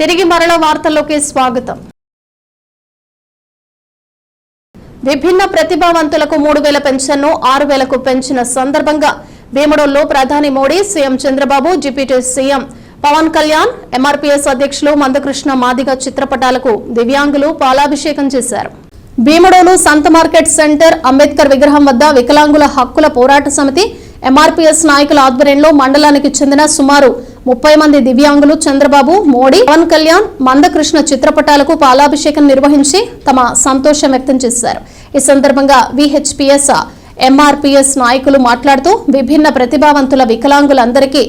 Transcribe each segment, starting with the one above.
తిరిగి మరల వార్తల్లోకి స్వాగతం. విభిన్న ప్రతిభావంతులకు 3000 పెన్షన్ను 6000కు పెంచిన సందర్భంగా భీమడోల్లో ప్రధాని Modi, CM Chandrababu, deputy CM Pawan Kalyan, MRPS అధ్యక్షులు మందకృష్ణ మాదిగ చిత్రపటాలకు దివ్యాంగులు పాలాభిషేకం చేశారు. భీమడోలు సంత మార్కెట్ సెంటర్, అంబేద్కర్ విగ్రహం వద్ద వికలాంగుల హక్కుల పోరాట సమితి, ఎంఆర్పీఎస్ నాయకుల ఆధ్వర్యంలో మండలానికి చెందిన సుమారు 30 మంది దివ్యాంగులు చంద్రబాబు, మోడీ, పవన్ కళ్యాణ్, మందకృష్ణ చిత్రపటాలకు పాలాభిషేకం నిర్వహించి తమ సంతోషం వ్యక్తం చేశారు. ఈ సందర్భంగా విహెచ్పిఎస్, ఎంఆర్పీఎస్ నాయకులు మాట్లాడుతూ విభిన్న ప్రతిభావంతుల వికలాంగులందరికీ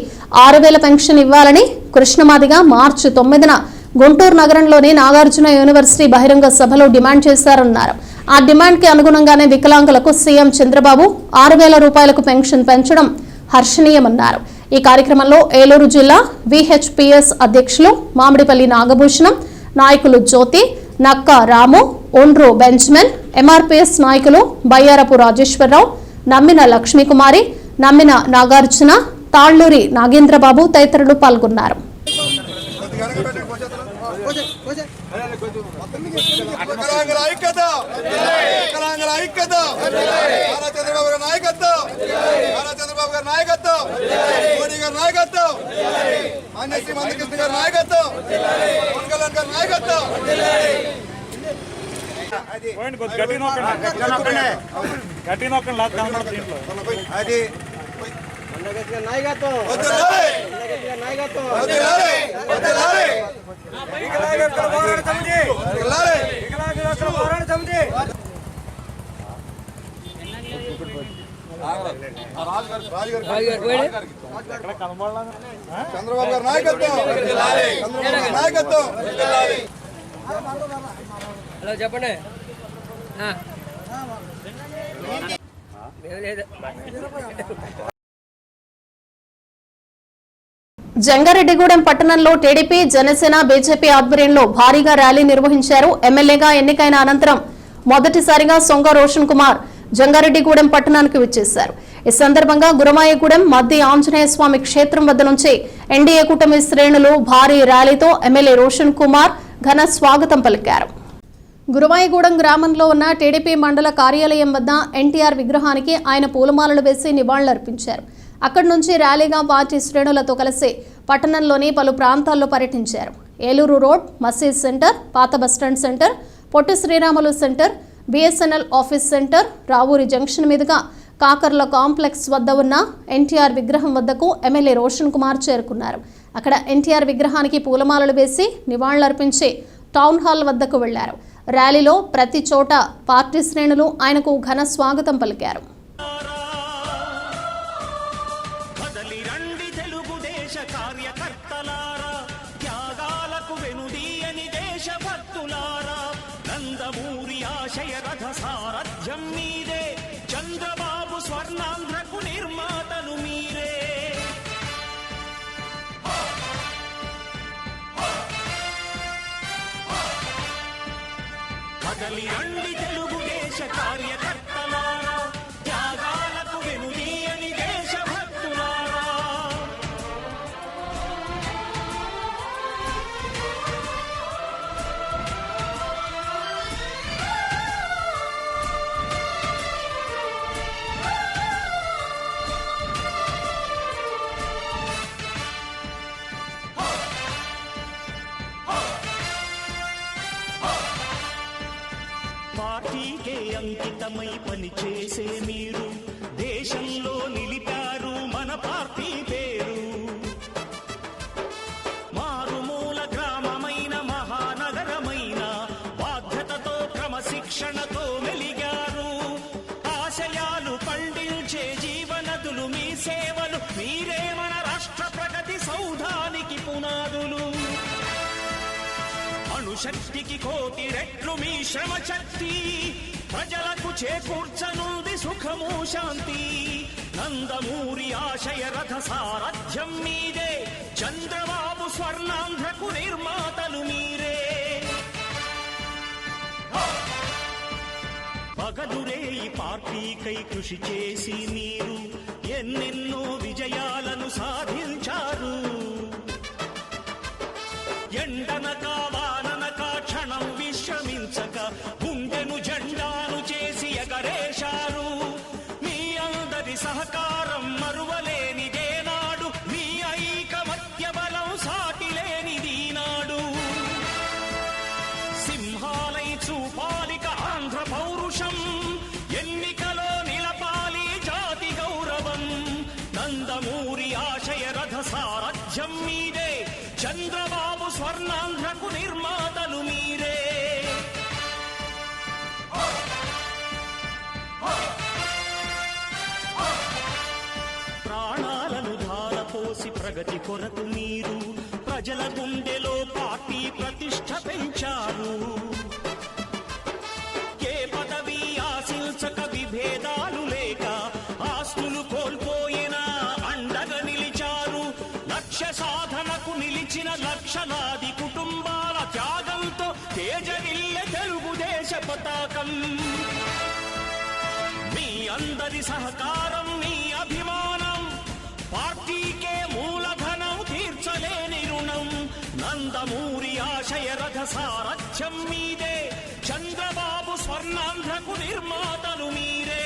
6000 పెన్షన్ ఇవ్వాలని కృష్ణమాదిగా మార్చి 9న గుంటూరు నగరంలోని నాగార్జున యూనివర్సిటీ బహిరంగ సభలో డిమాండ్ చేశారన్నారు. ఆ డిమాండ్ కి అనుగుణంగానే వికలాంగులకు సీఎం చంద్రబాబు 6000 రూపాయలకు పెన్షన్ పెంచడం హర్షణీయమన్నారు. ఈ కార్యక్రమంలో ఏలూరు జిల్లా విహెచ్పిఎస్ అధ్యక్షులు మామిడిపల్లి నాగభూషణం, నాయకులు జ్యోతి, నక్క రాము, ఒండ్రు బెంజమిన్, ఎంఆర్పీఎస్ నాయకులు బయ్యారపు రాజేశ్వరరావు, నమ్మిన లక్ష్మీకుమారి, నమ్మిన నాగార్జున, తాళ్లూరి నాగేంద్రబాబు తదితరులు పాల్గొన్నారు. చంద్రబాబు గారి నాయకత్వం. హలో చెప్పండి. జంగారెడ్డిగూడెం పట్టణంలో టీడీపీ, జనసేన, బీజేపీ ఆధ్వర్యంలో భారీగా ర్యాలీ నిర్వహించారు. ఎమ్మెల్యేగా ఎన్నికైన అనంతరం మొదటిసారిగా సొంగ రోషన్ కుమార్ జంగారెడ్డిగూడెం పట్టణానికి విచ్చేశారు. ఈ సందర్భంగా గురమాయగూడెం మద్ది ఆంజనేయ స్వామి క్షేత్రం వద్ద నుంచి ఎన్డీఏ కూటమి శ్రేణులు భారీ ర్యాలీతో ఎమ్మెల్యే రోషన్ కుమార్ ఘన స్వాగతం పలికారు. గురవాయగూడెం గ్రామంలో ఉన్న టీడీపీ మండల కార్యాలయం వద్ద ఎన్టీఆర్ విగ్రహానికి ఆయన పూలమాలలు వేసి నివాళులర్పించారు. అక్కడి నుంచి ర్యాలీగా పార్టీ శ్రేణులతో కలిసి పట్టణంలోని పలు ప్రాంతాల్లో పర్యటించారు. ఏలూరు రోడ్, మసీద్ సెంటర్, పాత bus stand centre, Potti Sriramulu centre, BSNL office centre, Ravuri junction మీదుగా కాకర్ల కాంప్లెక్స్ వద్ద ఉన్న ఎన్టీఆర్ విగ్రహం వద్దకు ఎమ్మెల్యే రోషన్ కుమార్ చేరుకున్నారు. అక్కడ ఎన్టీఆర్ విగ్రహానికి పూలమాలలు వేసి నివాళులర్పించి టౌన్ హాల్ వద్దకు వెళ్లారు. ర్యాలీలో ప్రతి చోట పార్టీ శ్రేణులు ఆయనకు ఘన స్వాగతం పలికారు. చంద్రబాబు స్వర్ణాంధ్రకు నిర్మాతలు మీరే. కదలి రండి తెలుగుదేశ కార్యకర్తలారా, త్యాగాలకు వెనుదీయని దేశభక్తులారా. పార్టీకే అంకితమై పనిచేసే మీరు దేశంలో నిలిపారు మన పార్టీ పేరు. మారుమూల గ్రామమైన మహానగరమైన బాధ్యతతో క్రమశిక్షణతో మెలిగారు. ఆశయాలు పండించే జీవనదులు మీ సేవలు, మీరే మన రాష్ట్ర ప్రగతి సౌధానికి పునాదులు. అణుశక్తికి కోటి రెట్లు మీ శ్రమ శక్తి, ప్రజలకు చేకూర్చనుంది సుఖము శాంతి. నందమూరి ఆశయ రథ సారథ్యం మీదే, చంద్రబాబు స్వర్ణాంధ్రకు నిర్మాతలు మీరే. పగలురే ఈ పార్టీకై కృషి చేసి మీరు ఎన్నెన్నో విజయాలను సాధించారు. ఎండనక వాననక క్షణం విశ్రమించక గుండెను జెండాను చేసి ఎగరేశారు. మీ అందరి సహకారం మరువలేనిదే నాడు, మీ ఐకమత్య బలం సాటిలేనిది నాడు. సింహాలై చూపాలిక ఆంధ్ర పౌరుషం, ఎన్నికలో నిలపాలి జాతి గౌరవం. నందమూరి ఆశయ రథ సారథ్యం మీదే, చంద్రబాబు స్వర్ణాంధ్రకు నిర్మాతలు మీరే. ప్రాణాలను ధారపోసి ప్రగతి కొరకు మీరు ప్రజల గుండెలో పార్టీ ప్రతిష్ఠ పెంచారు. ఏ పదవి ఆశించక విభేదాలు లేక ఆస్తులు కోల్పోయినా అండగా నిలిచారు. లక్ష్య సాధనకు నిలిచిన లక్షలాది కుటుంబాల త్యాగంతో తేజరిల్లె తెలుగుదేశ పతాకం. మీ అందరి సహకారం, మీ అభిమానం పార్టీకే మూలధనం, తీర్చలేని రుణం. నందమూరి ఆశయ రథ సారథ్యం మీదే, చంద్రబాబు స్వర్ణాంధ్రకు నిర్మాతలు మీరే.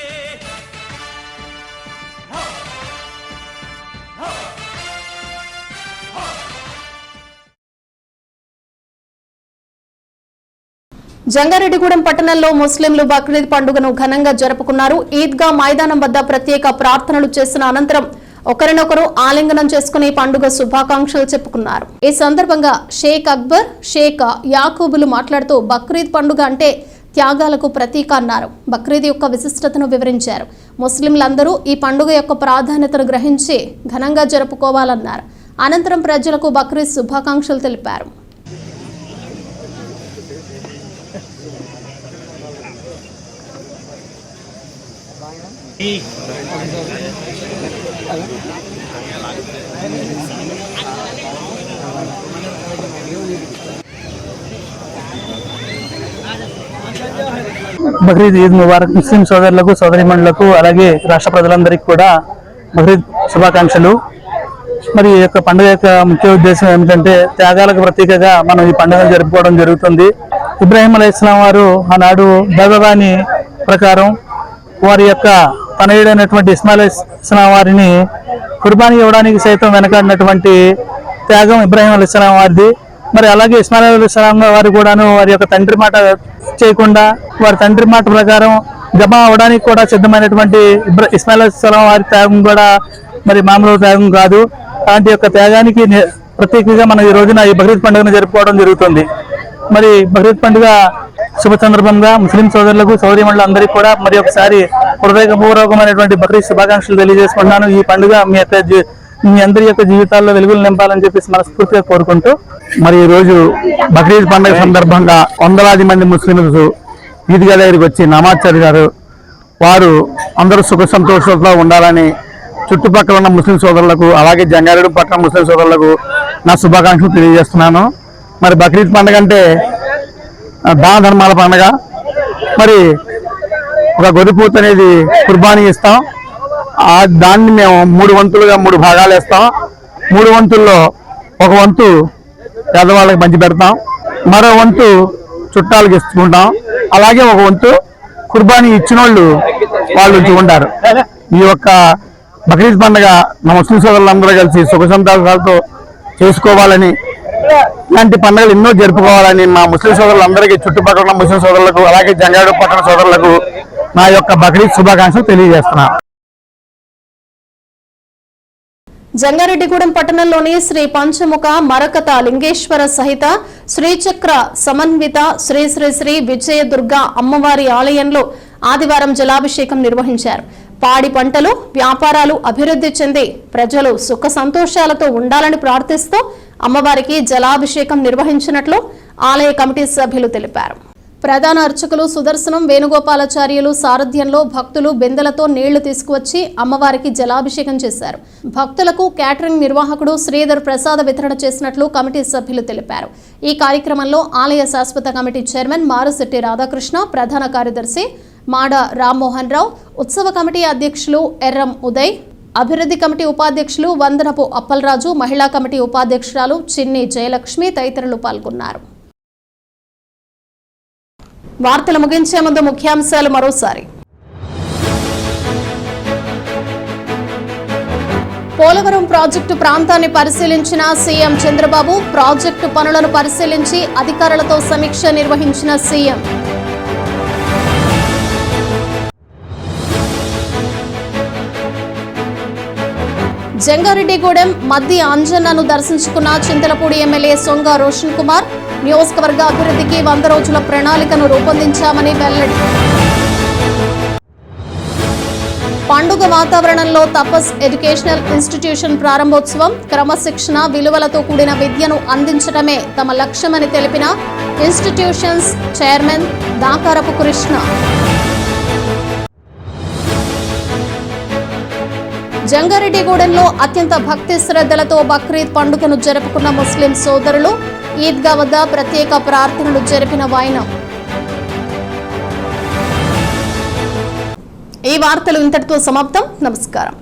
జంగారెడ్డిగూడెం పట్టణంలో ముస్లింలు బక్రీద్ పండుగను ఘనంగా జరుపుకున్నారు. ఈద్గా మైదానం వద్ద ప్రత్యేక ప్రార్థనలు చేసిన అనంతరం ఒకరినొకరు ఆలింగనం చేసుకుని పండుగ శుభాకాంక్షలు చెప్పుకున్నారు. ఈ సందర్భంగా షేక్ అక్బర్, షేక్ యాకూబులు మాట్లాడుతూ బక్రీద్ పండుగ అంటే త్యాగాలకు ప్రతీక అన్నారు. బక్రీద్ యొక్క విశిష్టతను వివరించారు. ముస్లింలందరూ ఈ పండుగ యొక్క ప్రాధాన్యతను గ్రహించి ఘనంగా జరుపుకోవాలన్నారు. అనంతరం ప్రజలకు బక్రీద్ శుభాకాంక్షలు తెలిపారు. బక్రీద్ ఈద్ ముబారక్. ముస్లిం సోదరులకు, సోదరిమణులకు, అలాగే రాష్ట్ర ప్రజలందరికీ కూడా బక్రీద్ శుభాకాంక్షలు. మరి ఈ యొక్క పండుగ యొక్క ముఖ్య ఉద్దేశం ఏమిటంటే త్యాగాలకు ప్రతీకగా మనం ఈ పండుగను జరుపుకోవడం జరుగుతుంది. ఇబ్రాహీం అలైహిస్సలాం వారు ఆనాడు దైవవాణి ప్రకారం వారి యొక్క తనయుడైనటువంటి ఇస్మాయిల్ అలైహిస్సలాం వారిని కుర్బానీ ఇవ్వడానికి సైతం వెనకాడినటువంటి త్యాగం ఇబ్రాహీం అలైహిస్సలాం వారిది. మరి అలాగే ఇస్మాయిల్ అలైహిస్సలాం వారు కూడాను వారి యొక్క తండ్రి మాట చేయకుండా వారి తండ్రి మాట ప్రకారం జమా అవడానికి కూడా సిద్ధమైనటువంటి ఇస్మాయిల్ అలైహిస్సలాం వారి త్యాగం కూడా మరి మామూలు త్యాగం కాదు. అలాంటి యొక్క త్యాగానికి ప్రత్యేకంగా మనం ఈ రోజున ఈ బక్రీద్ పండుగను జరుపుకోవడం జరుగుతుంది. మరి బక్రీద్ పండుగ శుభ సందర్భంగా ముస్లిం సోదరులకు, సోదరీమణులందరికీ కూడా మరి ఒకసారి హృదయపూర్వకమైనటువంటి బక్రీద్ శుభాకాంక్షలు తెలియజేసుకుంటున్నాను. ఈ పండుగ మీ అందరి యొక్క జీవితాల్లో వెలుగులు నింపాలని చెప్పేసి మనస్ఫూర్తిగా కోరుకుంటూ, మరి ఈ రోజు బక్రీద్ పండుగ సందర్భంగా వందలాది మంది ముస్లింలు ఈద్గా దగ్గరికి వచ్చి నమాజ్ చదివారు. వారు అందరూ సుఖ సంతోషాలతో ఉండాలని చుట్టుపక్కల ఉన్న ముస్లిం సోదరులకు, అలాగే జంగారెడ్డి పట్టణ ముస్లిం సోదరులకు నా శుభాకాంక్షలు తెలియజేస్తున్నాను. మరి బక్రీద్ పండుగ అంటే దాన ధర్మాల పండుగ. మరి ఒక గొర్రెపూత అనేది కుర్బానీ ఇస్తాం. దాన్ని మేము 3 వంతులుగా 3 భాగాలు వేస్తాం. 3 వంతుల్లో ఒక వంతు పేదవాళ్ళకి పంచి పెడతాం, మరో వంతు చుట్టాలకు ఇచ్చుకుంటాం, అలాగే ఒక వంతు కుర్బానీ ఇచ్చిన వాళ్ళు ఉంచుకుంటారు. ఈ యొక్క బక్రీద్ పండుగ మా ముస్లిం సోదరులందరూ కలిసి సుఖ సంతోషాలతో చేసుకోవాలని, ఇలాంటి పండుగలు ఎన్నో జరుపుకోవాలని మా ముస్లిం సోదరులందరికీ, చుట్టుపక్కల ఉన్న ముస్లిం సోదరులకు, అలాగే జంగారెడ్డి పట్టణ సోదరులకు నా యొక్క బక్రీద్ శుభాకాంక్షలు తెలియజేస్తున్నాను. జంగారెడ్డిగూడెం పట్టణంలోని శ్రీ పంచముఖ మరకత లింగేశ్వర సహిత శ్రీచక్ర సమన్విత శ్రీ శ్రీ శ్రీ విజయదుర్గ అమ్మవారి ఆలయంలో ఆదివారం జలాభిషేకం నిర్వహించారు. పాడి పంటలు, వ్యాపారాలు అభివృద్ధి చెంది ప్రజలు సుఖ సంతోషాలతో ఉండాలని ప్రార్థిస్తూ అమ్మవారికి జలాభిషేకం నిర్వహించినట్లు ఆలయ కమిటీ సభ్యులు తెలిపారు. ప్రధాన అర్చకులు సుదర్శనం వేణుగోపాలాచార్యులు సారథ్యంలో భక్తులు బెందెలతో నీళ్లు తీసుకువచ్చి అమ్మవారికి జలాభిషేకం చేశారు. భక్తులకు క్యాటరింగ్ నిర్వాహకుడు శ్రీధర్ ప్రసాద వితరణ చేసినట్లు కమిటీ సభ్యులు తెలిపారు. ఈ కార్యక్రమంలో ఆలయ శాశ్వత కమిటీ చైర్మన్ మారుశెట్టి రాధాకృష్ణ, ప్రధాన కార్యదర్శి మాడ రామ్మోహన్ రావు, ఉత్సవ కమిటీ అధ్యక్షులు ఎర్రం ఉదయ్, అభివృద్ధి కమిటీ ఉపాధ్యక్షులు వందనపు అప్పలరాజు, మహిళా కమిటీ ఉపాధ్యక్షురాలు చిన్ని జయలక్ష్మి తదితరులు పాల్గొన్నారు. వార్తలు ముగించే ముందు ముఖ్యాంశాలు మరోసారి. పోలవరం ప్రాజెక్టు ప్రాంతాన్ని పరిశీలించిన సీఎం చంద్రబాబు, ప్రాజెక్టు పనులను పరిశీలించి అధికారులతో సమీక్ష నిర్వహించిన సీఎం. జంగారెడ్డిగూడెం మద్ది అంజన్నను దర్శించుకున్న చింతలపూడి ఎమ్మెల్యే సొంగ రోషన్ కుమార్, నియోజకవర్గ అభివృద్ధికి 100 రోజుల ప్రణాళికను రూపొందించామని వెల్లడి. పండుగ వాతావరణంలో తపస్ ఎడ్యుకేషనల్ ఇన్స్టిట్యూషన్ ప్రారంభోత్సవం, క్రమశిక్షణ విలువలతో కూడిన విద్యను అందించడమే తమ లక్ష్యమని తెలిపిన ఇన్స్టిట్యూషన్స్ చైర్మన్ దాకారపు కృష్ణ. జంగారెడ్డిగూడెంలో అత్యంత భక్తి శ్రద్ధలతో బక్రీద్ పండుగను జరుపుకున్న ముస్లిం సోదరులు, ఈద్గా వద్ద ప్రత్యేక ప్రార్థనలు జరిపిన వైనం. ఈ వార్తలు ఇంతటితో సమాప్తం. నమస్కారం.